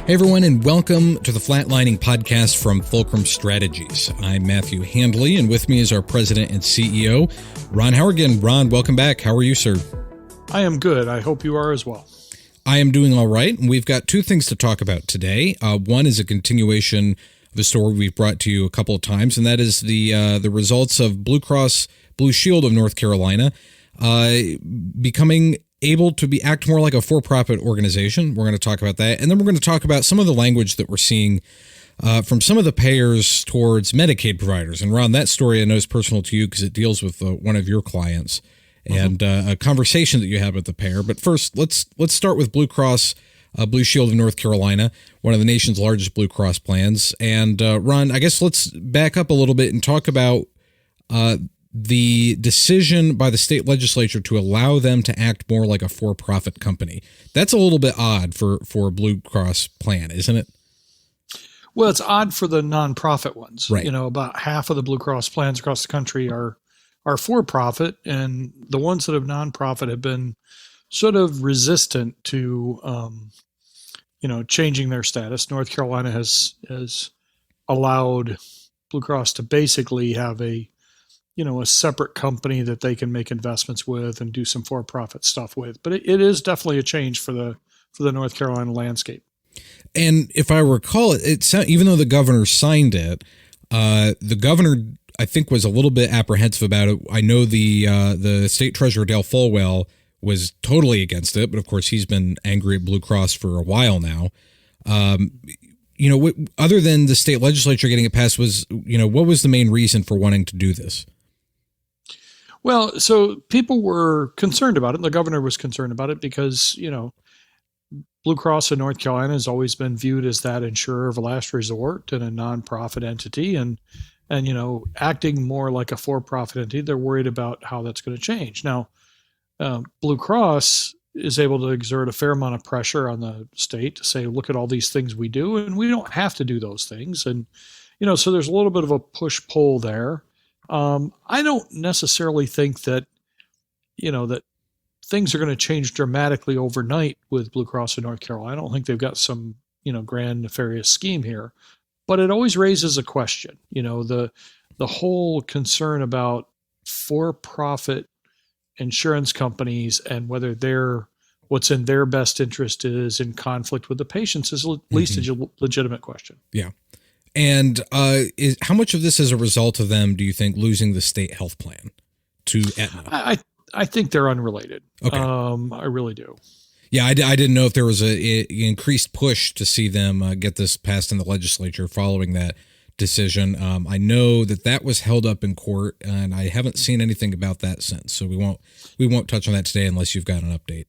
Hey everyone, and welcome to the FLATLINING Podcast from Fulcrum Strategies. I'm Matthew Handley, and with me is our President and CEO, Ron Howergan. Ron, welcome back. How are you, sir? I am good. I hope you are as well. I am doing all right, and we've got two things to talk about today. One is a continuation of a story we've brought to you a couple of times, and that is the results of BlueCross, BlueShield of North Carolina becoming able to act more like a for-profit organization. We're going to talk about that. And then we're going to talk about some of the language that we're seeing from some of the payers towards Medicaid providers. And Ron, that story I know is personal to you because it deals with one of your clients and a conversation that you had with the payer. But first, let's start with BlueCross, BlueShield of North Carolina, one of the nation's largest Blue Cross plans. And Ron, I guess let's back up a little bit and talk about the decision by the state legislature to allow them to act more like a for-profit company. That's a little bit odd for a Blue Cross plan, isn't it? Well, it's odd for the nonprofit ones. Right. You know, about half of the Blue Cross plans across the country are for-profit, and the ones that have nonprofit have been sort of resistant to, changing their status. North Carolina has allowed Blue Cross to basically have a separate company that they can make investments with and do some for-profit stuff with. But it is definitely a change for the North Carolina landscape. And if I recall, even though the governor signed it, the governor, I think, was a little bit apprehensive about it. I know the state treasurer, Dale Folwell, was totally against it, but of course he's been angry at Blue Cross for a while now. Other than the state legislature getting it passed, what was the main reason for wanting to do this? Well, so people were concerned about it. And the governor was concerned about it because, Blue Cross in North Carolina has always been viewed as that insurer of last resort and a nonprofit entity. And acting more like a for-profit entity, they're worried about how that's going to change. Now, Blue Cross is able to exert a fair amount of pressure on the state to say, look at all these things we do, and we don't have to do those things. And, so there's a little bit of a push-pull there. I don't necessarily think that, that things are going to change dramatically overnight with Blue Cross in North Carolina. I don't think they've got some, grand nefarious scheme here, but it always raises a question, the whole concern about for-profit insurance companies and whether what's in their best interest is in conflict with the patients is at least a legitimate question. Yeah. And how much of this is a result of them, do you think, losing the state health plan to Aetna? I think they're unrelated. Okay. I really do. Yeah, I didn't know if there was an increased push to see them get this passed in the legislature following that decision. I know that was held up in court, and I haven't seen anything about that since. So we won't touch on that today unless you've got an update.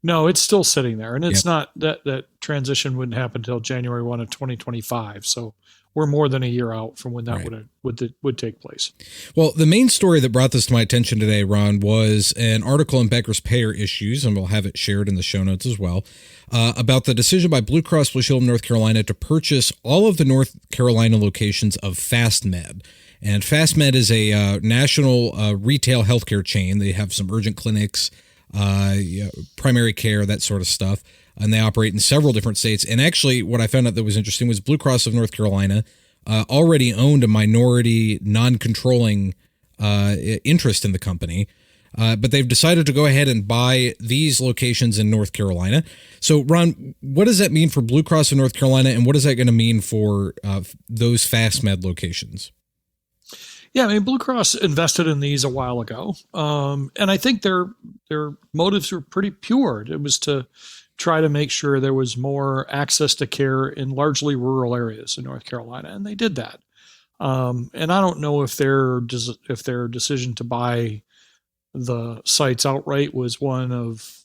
No, it's still sitting there, and it's not that transition wouldn't happen until January 1 of 2025. So we're more than a year out from when that would take place. Well, the main story that brought this to my attention today, Ron, was an article in Becker's Payer Issues, and we'll have it shared in the show notes as well, about the decision by Blue Cross BlueShield of North Carolina to purchase all of the North Carolina locations of FastMed. And FastMed is a national retail healthcare chain. They have some urgent clinics, primary care, that sort of stuff. And they operate in several different states. And actually, what I found out that was interesting was Blue Cross of North Carolina already owned a minority, non-controlling interest in the company. But they've decided to go ahead and buy these locations in North Carolina. So, Ron, what does that mean for Blue Cross of North Carolina, and what is that going to mean for those FastMed locations? Yeah, I mean, Blue Cross invested in these a while ago, and I think their motives were pretty pure. It was to try to make sure there was more access to care in largely rural areas in North Carolina, and they did that. And I don't know if their decision to buy the sites outright was one of,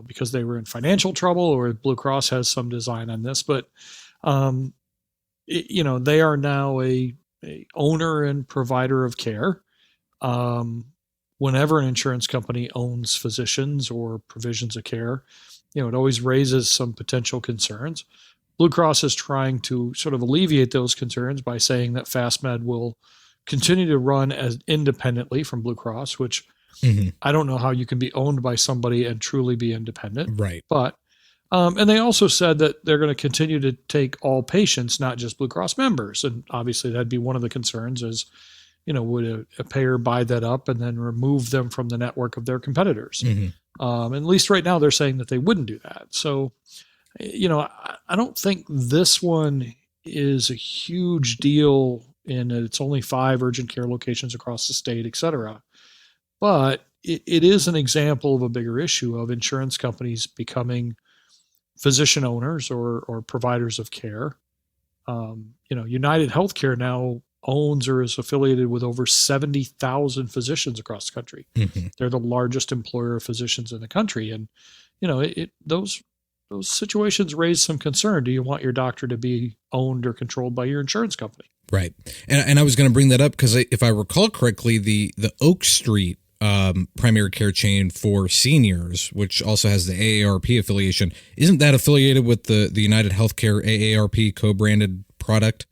because they were in financial trouble, or Blue Cross has some design on this, but they are now a owner and provider of care. Whenever an insurance company owns physicians or provisions of care, it always raises some potential concerns. Blue Cross is trying to sort of alleviate those concerns by saying that FastMed will continue to run as independently from Blue Cross, which I don't know how you can be owned by somebody and truly be independent. Right. But And they also said that they're going to continue to take all patients, not just Blue Cross members. And obviously that'd be one of the concerns is, would a payer buy that up and then remove them from the network of their competitors? And at least right now they're saying that they wouldn't do that. So, I don't think this one is a huge deal in it's only 5 urgent care locations across the state, et cetera. But it is an example of a bigger issue of insurance companies becoming physician owners or providers of care. United Healthcare now owns or is affiliated with over 70,000 physicians across the country. They're the largest employer of physicians in the country. And, those situations raise some concern. Do you want your doctor to be owned or controlled by your insurance company? Right. And I was going to bring that up because if I recall correctly, the Oak Street primary care chain for seniors, which also has the AARP affiliation, isn't that affiliated with the United Healthcare AARP co-branded product?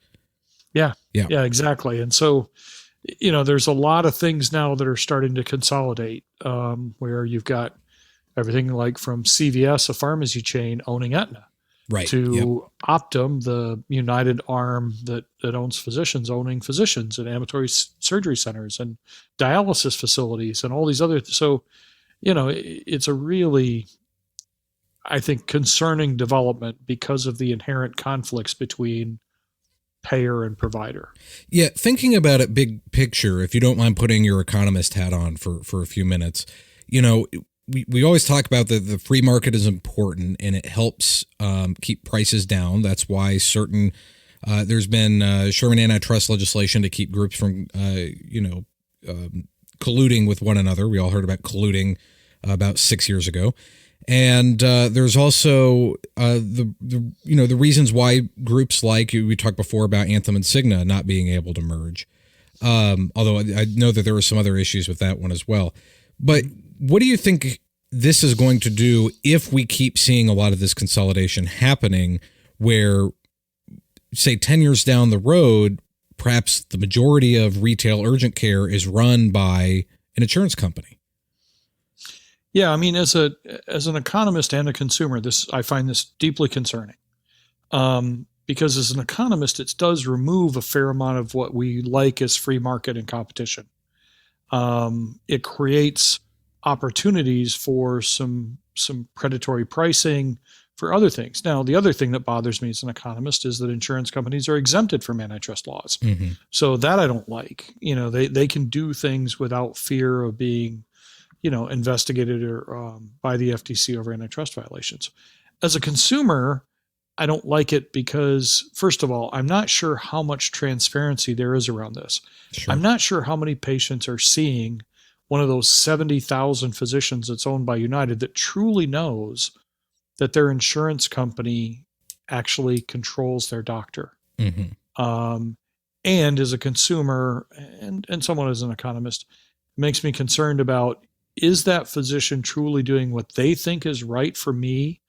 Yeah, exactly. And so, there's a lot of things now that are starting to consolidate, where you've got everything like from CVS, a pharmacy chain, owning Aetna, right, to Optum, the United arm that owns physicians, owning physicians and ambulatory surgery centers and dialysis facilities and all these other. So, it's a really, I think, concerning development because of the inherent conflicts between payer and provider. Yeah. Thinking about it big picture, if you don't mind putting your economist hat on for a few minutes, we always talk about the free market is important and it helps keep prices down. That's why there's been Sherman antitrust legislation to keep groups from, colluding with one another. We all heard about colluding about 6 years ago. And there's also the reasons why groups like we talked before about Anthem and Cigna not being able to merge. Although I know that there were some other issues with that one as well. But what do you think this is going to do if we keep seeing a lot of this consolidation happening where, say, 10 years down the road, perhaps the majority of retail urgent care is run by an insurance company? Yeah, I mean, as an economist and a consumer, I find this deeply concerning. Because as an economist, it does remove a fair amount of what we like as free market and competition. It creates opportunities for some predatory pricing for other things. Now, the other thing that bothers me as an economist is that insurance companies are exempted from antitrust laws. So that I don't like. They can do things without fear of being, investigated or by the FTC over antitrust violations. As a consumer, I don't like it because, first of all, I'm not sure how much transparency there is around this. Sure. I'm not sure how many patients are seeing one of those 70,000 physicians that's owned by United that truly knows that their insurance company actually controls their doctor. And as a consumer and someone as an economist, it makes me concerned about, is that physician truly doing what they think is right for me,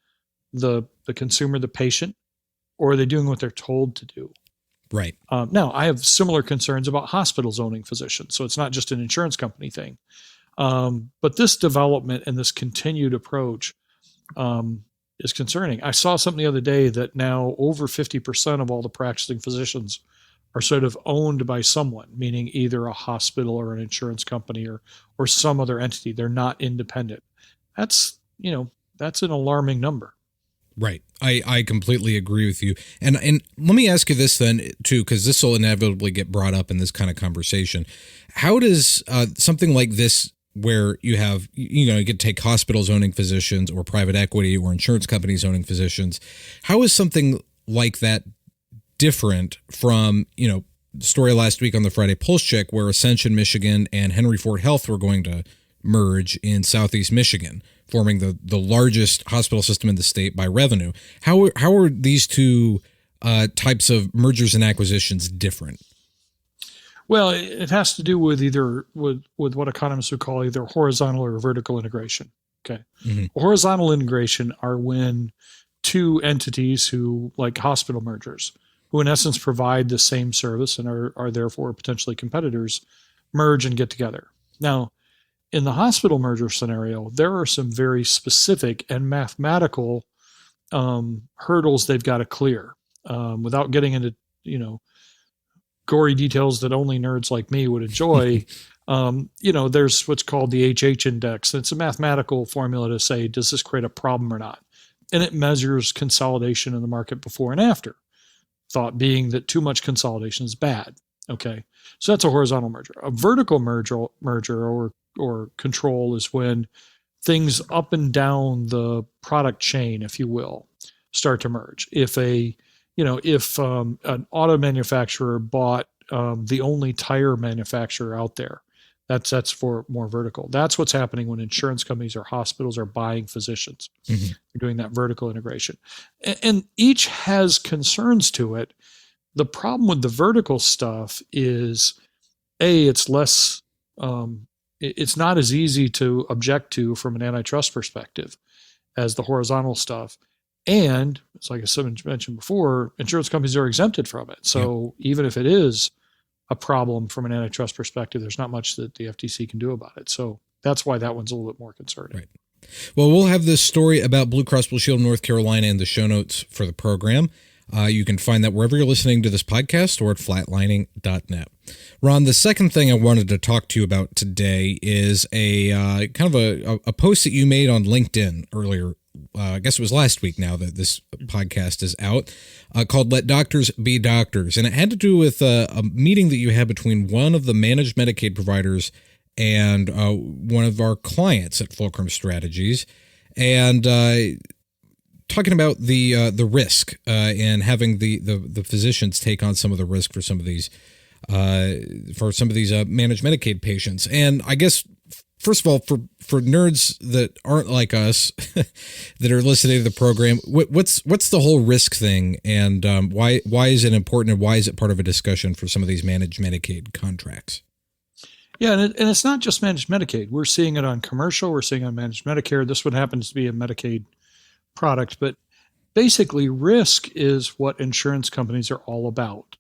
the consumer, the patient, or are they doing what they're told to do? Right. Now, I have similar concerns about hospitals owning physicians, so it's not just an insurance company thing. But this development and this continued approach is concerning. I saw something the other day that now over 50% of all the practicing physicians are sort of owned by someone, meaning either a hospital or an insurance company or some other entity. They're not independent. That's an alarming number. Right. I completely agree with you. And let me ask you this then too, because this will inevitably get brought up in this kind of conversation. How does something like this, where you have, you get to take hospitals owning physicians or private equity or insurance companies owning physicians, how is something like that different from, the story last week on the Friday Pulse Check where Ascension, Michigan and Henry Ford Health were going to merge in Southeast Michigan, forming the largest hospital system in the state by revenue? How are these two types of mergers and acquisitions different? Well, it has to do with with what economists would call either horizontal or vertical integration. Okay. Horizontal integration are when two entities who, like hospital mergers, who in essence provide the same service and are therefore potentially competitors, merge and get together. Now, in the hospital merger scenario, there are some very specific and mathematical hurdles they've got to clear without getting into, gory details that only nerds like me would enjoy. There's what's called the HH index. It's a mathematical formula to say, does this create a problem or not? And it measures consolidation in the market before and after. Thought being that too much consolidation is bad. Okay. So that's a horizontal merger. A vertical merger or control is when things up and down the product chain, if you will, start to merge. If an auto manufacturer bought the only tire manufacturer out there, that's for more vertical. That's what's happening when insurance companies or hospitals are buying physicians. Mm-hmm. They're doing that vertical integration. And each has concerns to it. The problem with the vertical stuff is, it's less, it's not as easy to object to from an antitrust perspective as the horizontal stuff. And it's like I mentioned before, insurance companies are exempted from it. So even if it is a problem from an antitrust perspective, there's not much that the FTC can do about it. So that's why that one's a little bit more concerning. Right. Well, we'll have this story about BlueCross BlueShield North Carolina in the show notes for the program. You can find that wherever you're listening to this podcast or at flatlining.net. Ron, the second thing I wanted to talk to you about today is a kind of a post that you made on LinkedIn earlier. I guess it was last week now that this podcast is out, called Let Doctors Be Doctors. And it had to do with a meeting that you had between one of the managed Medicaid providers and one of our clients at Fulcrum Strategies. And talking about the risk and having the physicians take on some of the risk for some of these managed Medicaid patients. And I guess, first of all, for nerds that aren't like us that are listening to the program, what's the whole risk thing, and why is it important, and why is it part of a discussion for some of these managed Medicaid contracts? Yeah, and it's not just managed Medicaid. We're seeing it on commercial. We're seeing it on managed Medicare. This one happens to be a Medicaid product, but basically risk is what insurance companies are all about.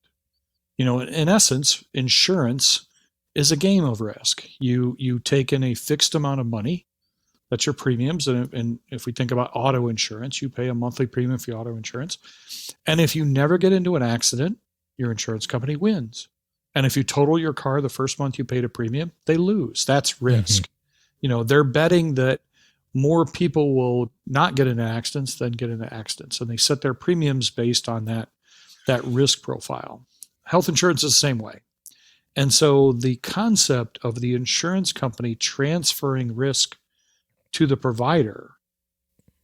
In essence, insurance is a game of risk. You take in a fixed amount of money, that's your premiums, and if we think about auto insurance, you pay a monthly premium for your auto insurance, and if you never get into an accident, your insurance company wins. And if you total your car the first month you paid a premium, they lose. That's risk. Mm-hmm. They're betting that more people will not get into accidents than get into accidents. And they set their premiums based on that risk profile. Health insurance is the same way. And so the concept of the insurance company transferring risk to the provider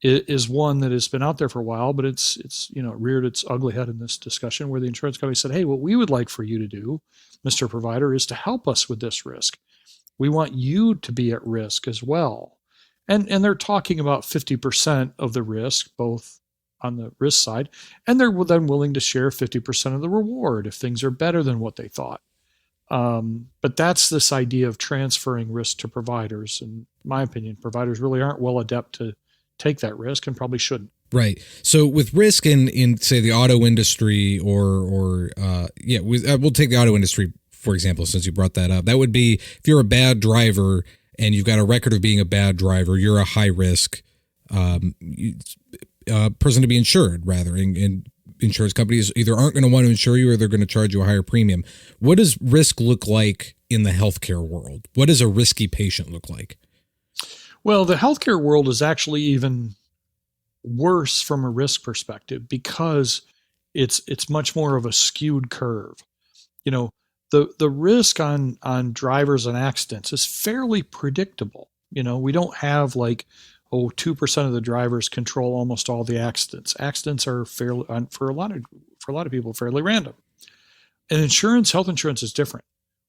is one that has been out there for a while, but it's reared its ugly head in this discussion where the insurance company said, hey, what we would like for you to do, Mr. Provider, is to help us with this risk. We want you to be at risk as well. And they're talking about 50% of the risk, both on the risk side, and they're then willing to share 50% of the reward if things are better than what they thought. But that's this idea of transferring risk to providers. In my opinion, providers really aren't well adept to take that risk and probably shouldn't. Right. So with risk in say the auto industry we'll take the auto industry, for example, since you brought that up. That would be if you're a bad driver and you've got a record of being a bad driver, you're a high risk person to be insured, rather. And insurance companies either aren't going to want to insure you or they're going to charge you a higher premium. What does risk look like in the healthcare world? What does a risky patient look like? Well, the healthcare world is actually even worse from a risk perspective because it's much more of a skewed curve. The risk on drivers and accidents is fairly predictable. We don't have 2% of the drivers control almost all the accidents. Accidents are fairly, for a lot of people, fairly random. And health insurance is different.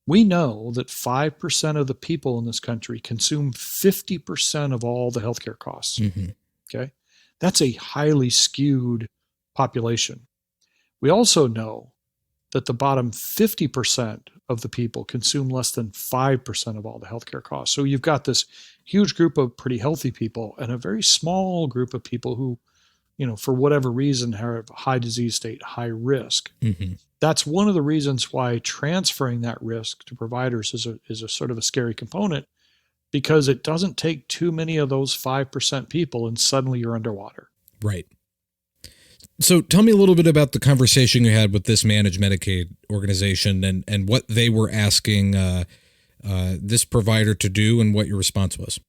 We know that 5% of the people in this country consume 50% of all the healthcare costs. Mm-hmm. Okay. That's a highly skewed population. We also know that the bottom 50% of the people consume less than 5% of all the healthcare costs. So you've got this huge group of pretty healthy people and a very small group of people who, for whatever reason, have high disease state, high risk. Mm-hmm. That's one of the reasons why transferring that risk to providers is a sort of a scary component, because it doesn't take too many of those 5% people and suddenly you're underwater. Right. So tell me a little bit about the conversation you had with this managed Medicaid organization and what they were asking this provider to do and what your response was.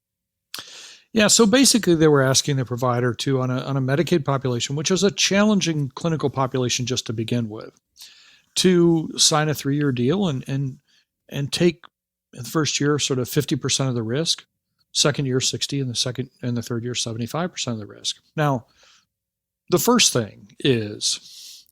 Yeah, so basically they were asking the provider to, on a Medicaid population, which is a challenging clinical population just to begin with, to sign a 3-year deal and take in the first year sort of 50% of the risk, second year 60, and the third year 75% of the risk. Now, the first thing is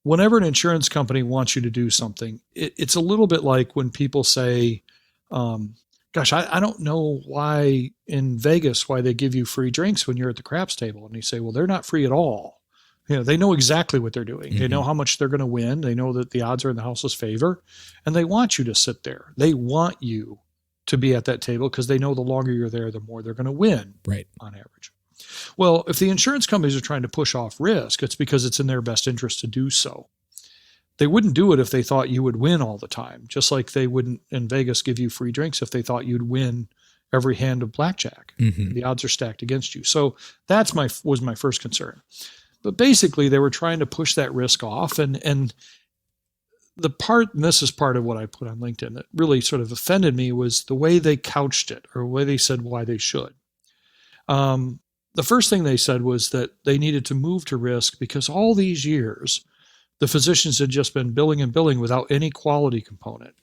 whenever an insurance company wants you to do something, it's a little bit like when people say, gosh, I don't know why in Vegas, why they give you free drinks when you're at the craps table. And you say, well, they're not free at all. They know exactly what they're doing. Mm-hmm. They know how much they're going to win. They know that the odds are in the house's favor, and they want you to sit there. They want you to be at that table because they know the longer you're there, the more they're going to win, right, on average. Well, if the insurance companies are trying to push off risk, it's because it's in their best interest to do so. They wouldn't do it if they thought you would win all the time, just like they wouldn't in Vegas give you free drinks if they thought you'd win every hand of blackjack. Mm-hmm. The odds are stacked against you. So that's was my first concern. But basically, they were trying to push that risk off. And this is part of what I put on LinkedIn that really sort of offended me was the way they couched it or the way they said why they should. The first thing they said was that they needed to move to risk because all these years, the physicians had just been billing and billing without any quality component.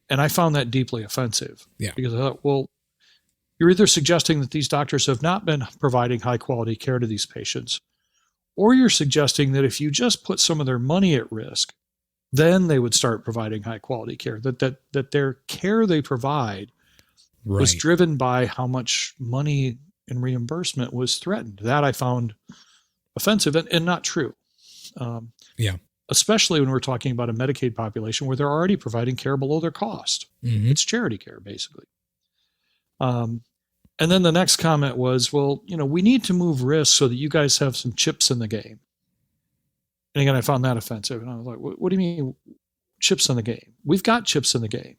And I found that deeply offensive. Yeah. Because I thought, well, you're either suggesting that these doctors have not been providing high quality care to these patients, or you're suggesting that if you just put some of their money at risk, then they would start providing high quality care, that their care they provide was driven by how much money in reimbursement was threatened. That I found offensive and not true. Especially when we're talking about a Medicaid population where they're already providing care below their cost. Mm-hmm. It's charity care, basically. And then the next comment was, well, we need to move risk so that you guys have some chips in the game. And again, I found that offensive. And I was like, what do you mean chips in the game? We've got chips in the game.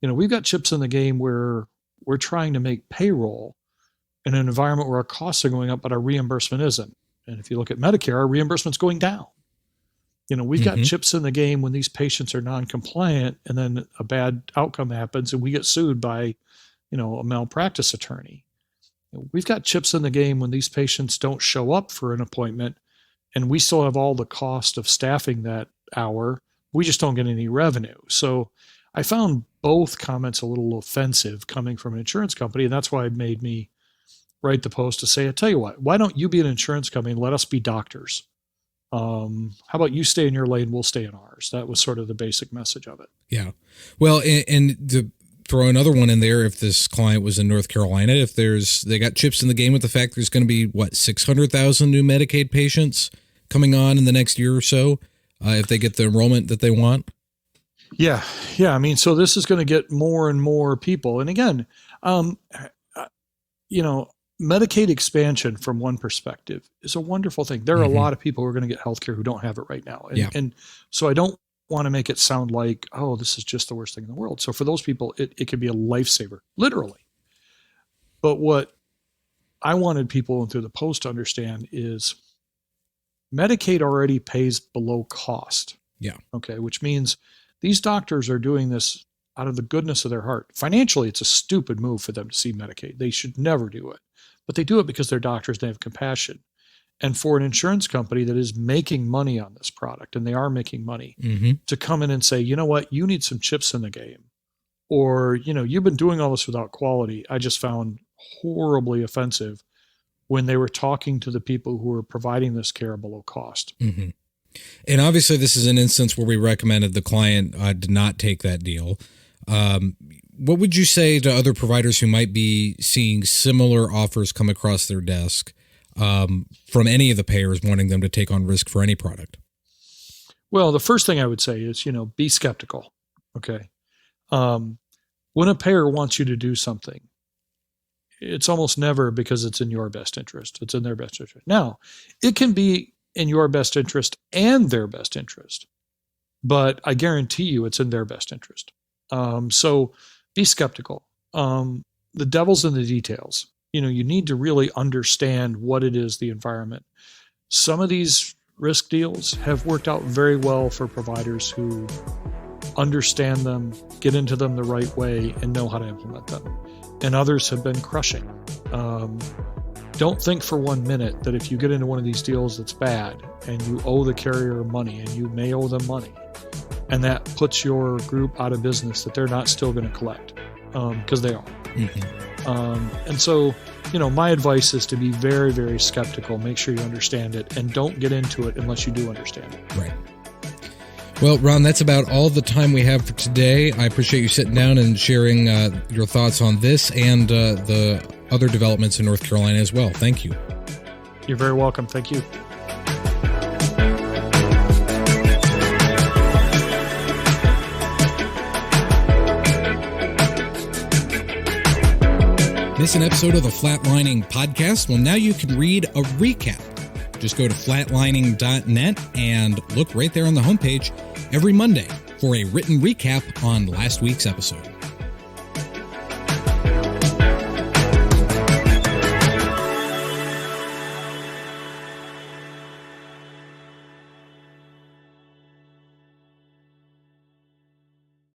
We've got chips in the game where we're trying to make payroll in an environment where our costs are going up, but our reimbursement isn't. And if you look at Medicare, our reimbursement's going down. We've got chips in the game when these patients are non-compliant and then a bad outcome happens and we get sued by, a malpractice attorney. We've got chips in the game when these patients don't show up for an appointment and we still have all the cost of staffing that hour. We just don't get any revenue. So I found both comments a little offensive coming from an insurance company. And that's why it made me write the post to say, I tell you what, why don't you be an insurance company and let us be doctors? How about you stay in your lane, we'll stay in ours. That was sort of the basic message of it. Yeah. Well, and to throw another one in there, if this client was in North Carolina, if they got chips in the game with the fact there's going to be 600,000 new Medicaid patients coming on in the next year or so, if they get the enrollment that they want. Yeah. I mean, so this is going to get more and more people. And again, Medicaid expansion from one perspective is a wonderful thing. There are a lot of people who are going to get healthcare who don't have it right now. And so I don't want to make it sound like, oh, this is just the worst thing in the world. So for those people, it could be a lifesaver, literally. But what I wanted people through the post to understand is Medicaid already pays below cost. Yeah. Okay. Which means these doctors are doing this out of the goodness of their heart. Financially, it's a stupid move for them to see Medicaid. They should never do it. But they do it because they're doctors, they have compassion. And for an insurance company that is making money on this product, and they are making money, to come in and say, you know what, you need some chips in the game. Or, you've been doing all this without quality. I just found horribly offensive when they were talking to the people who were providing this care below cost. Mm-hmm. And obviously this is an instance where we recommended the client did not take that deal. What would you say to other providers who might be seeing similar offers come across their desk from any of the payers wanting them to take on risk for any product? Well, the first thing I would say is, be skeptical. Okay. When a payer wants you to do something, it's almost never because it's in your best interest. It's in their best interest. Now, it can be in your best interest and their best interest, but I guarantee you it's in their best interest. So be skeptical. The devil's in the details. You need to really understand what it is, the environment. Some of these risk deals have worked out very well for providers who understand them, get into them the right way, and know how to implement them. And others have been crushing. Don't think for 1 minute that if you get into one of these deals that's bad and you owe the carrier money, and you may owe them money, and that puts your group out of business, that they're not still going to collect, because they are. And so, my advice is to be very, very skeptical. Make sure you understand it, and don't get into it unless you do understand it. Right. Well, Ron, that's about all the time we have for today. I appreciate you sitting down and sharing your thoughts on this and the other developments in North Carolina as well. Thank you. You're very welcome. Thank you. Miss an episode of the Flatlining Podcast? Well, now you can read a recap. Just go to flatlining.net and look right there on the homepage every Monday for a written recap on last week's episode.